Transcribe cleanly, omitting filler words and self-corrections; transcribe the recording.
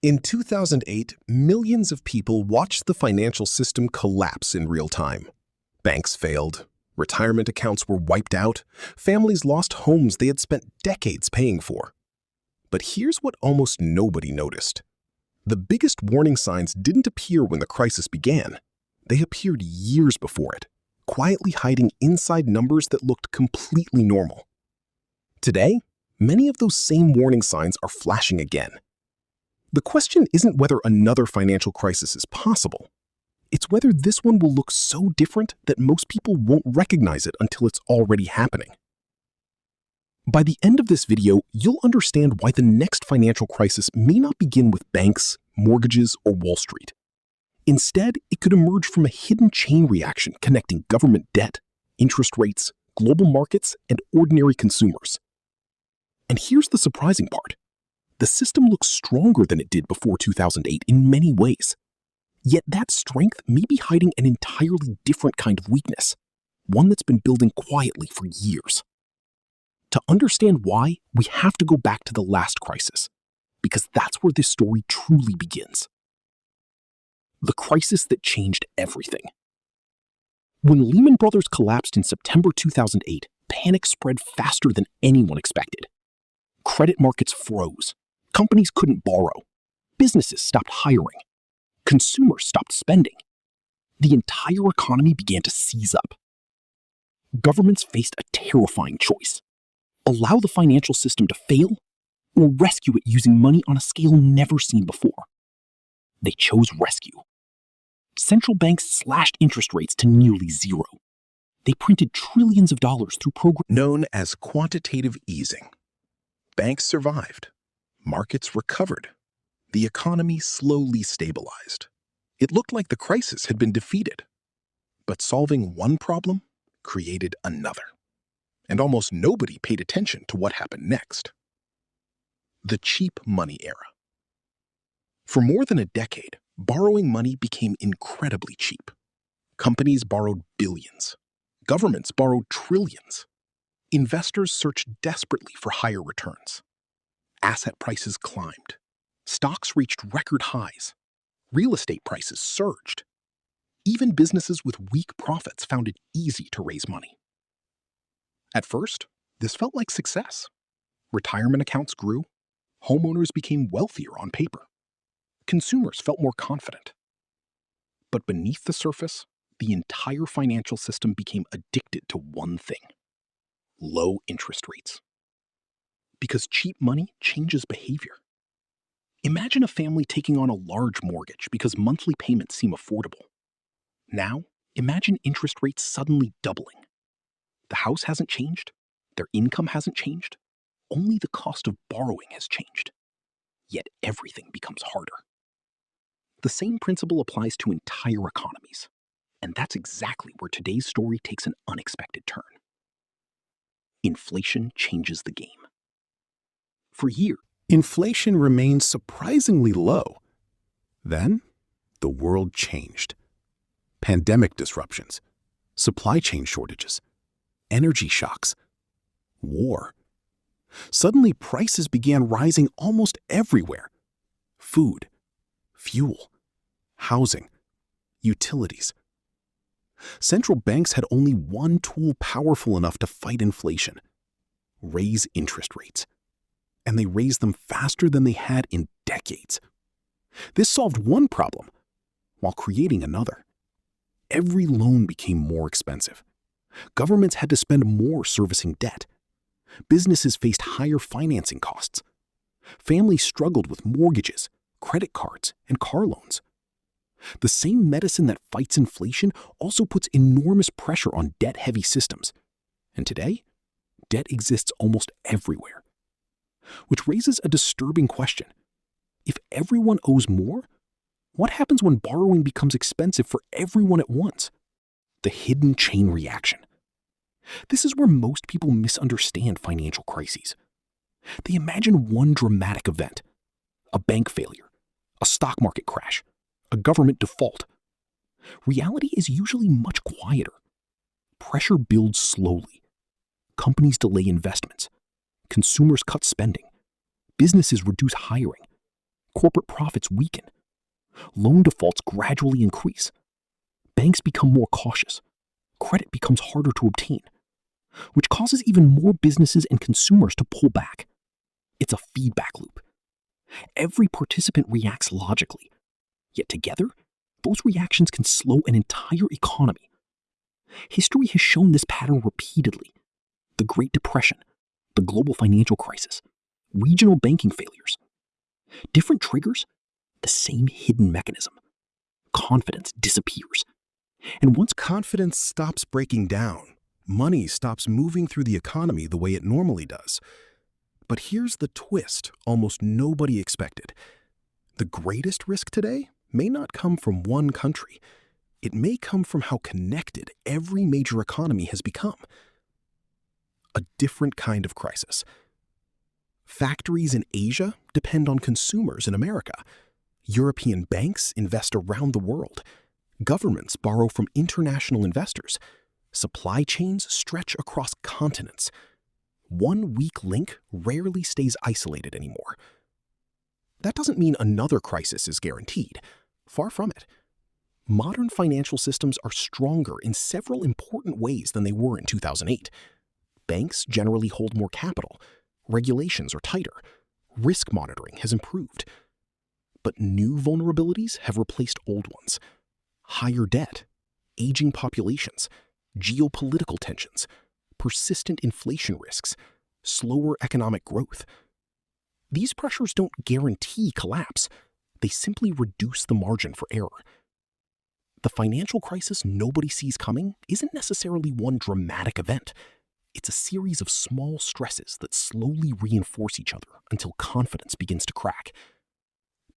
In 2008, millions of people watched the financial system collapse in real time. Banks failed, retirement accounts were wiped out, families lost homes they had spent decades paying for. But here's what almost nobody noticed. The biggest warning signs didn't appear when the crisis began. They appeared years before it, quietly hiding inside numbers that looked completely normal. Today, many of those same warning signs are flashing again. The question isn't whether another financial crisis is possible. It's whether this one will look so different that most people won't recognize it until it's already happening. By the end of this video, you'll understand why the next financial crisis may not begin with banks, mortgages, or Wall Street. Instead, it could emerge from a hidden chain reaction connecting government debt, interest rates, global markets, and ordinary consumers. And here's the surprising part. The system looks stronger than it did before 2008 in many ways. Yet that strength may be hiding an entirely different kind of weakness, one that's been building quietly for years. To understand why, we have to go back to the last crisis, because that's where this story truly begins. The crisis that changed everything. When Lehman Brothers collapsed in September 2008, panic spread faster than anyone expected. Credit markets froze. Companies couldn't borrow. Businesses stopped hiring. Consumers stopped spending. The entire economy began to seize up. Governments faced a terrifying choice: allow the financial system to fail, or rescue it using money on a scale never seen before. They chose rescue. Central banks slashed interest rates to nearly zero. They printed trillions of dollars through programs known as quantitative easing. Banks survived. Markets recovered. The economy slowly stabilized. It looked like the crisis had been defeated. But solving one problem created another. And almost nobody paid attention to what happened next. The cheap money era. For more than a decade, borrowing money became incredibly cheap. Companies borrowed billions. Governments borrowed trillions. Investors searched desperately for higher returns. Asset prices climbed. Stocks reached record highs. Real estate prices surged. Even businesses with weak profits found it easy to raise money. At first, this felt like success. Retirement accounts grew. Homeowners became wealthier on paper. Consumers felt more confident. But beneath the surface, the entire financial system became addicted to one thing: low interest rates. Because cheap money changes behavior. Imagine a family taking on a large mortgage because monthly payments seem affordable. Now, imagine interest rates suddenly doubling. The house hasn't changed, their income hasn't changed, only the cost of borrowing has changed. Yet everything becomes harder. The same principle applies to entire economies, and that's exactly where today's story takes an unexpected turn. Inflation changes the game. For years, inflation remained surprisingly low. Then, the world changed. Pandemic disruptions, supply chain shortages, energy shocks, war. Suddenly, prices began rising almost everywhere. Food, fuel, housing, utilities. Central banks had only one tool powerful enough to fight inflation: raise interest rates. And they raised them faster than they had in decades. This solved one problem while creating another. Every loan became more expensive. Governments had to spend more servicing debt. Businesses faced higher financing costs. Families struggled with mortgages, credit cards, and car loans. The same medicine that fights inflation also puts enormous pressure on debt-heavy systems. And today, debt exists almost everywhere. Which raises a disturbing question. If everyone owes more, what happens when borrowing becomes expensive for everyone at once? The hidden chain reaction. This is where most people misunderstand financial crises. They imagine one dramatic event: a bank failure, a stock market crash, a government default. Reality is usually much quieter. Pressure builds slowly. Companies delay investments. Consumers cut spending. Businesses reduce hiring. Corporate profits weaken. Loan defaults gradually increase. Banks become more cautious. Credit becomes harder to obtain, which causes even more businesses and consumers to pull back. It's a feedback loop. Every participant reacts logically, yet together, those reactions can slow an entire economy. History has shown this pattern repeatedly. The Great Depression, the global financial crisis, regional banking failures. Different triggers, the same hidden mechanism. Confidence disappears. And once Confidence stops breaking down. Money stops moving through the economy the way it normally does. But here's the twist almost nobody expected. The greatest risk today may not come from one country. It may come from how connected every major economy has become. A different kind of crisis. Factories in Asia depend on consumers in America. European banks invest around the world. Governments borrow from international investors. Supply chains stretch across continents. One weak link rarely stays isolated anymore. That doesn't mean another crisis is guaranteed. Far from it. Modern financial systems are stronger in several important ways than they were in 2008. Banks generally hold more capital. Regulations are tighter. Risk monitoring has improved. But new vulnerabilities have replaced old ones. Higher debt, aging populations, geopolitical tensions, persistent inflation risks, slower economic growth. These pressures don't guarantee collapse. They simply reduce the margin for error. The financial crisis nobody sees coming isn't necessarily one dramatic event. It's a series of small stresses that slowly reinforce each other until confidence begins to crack.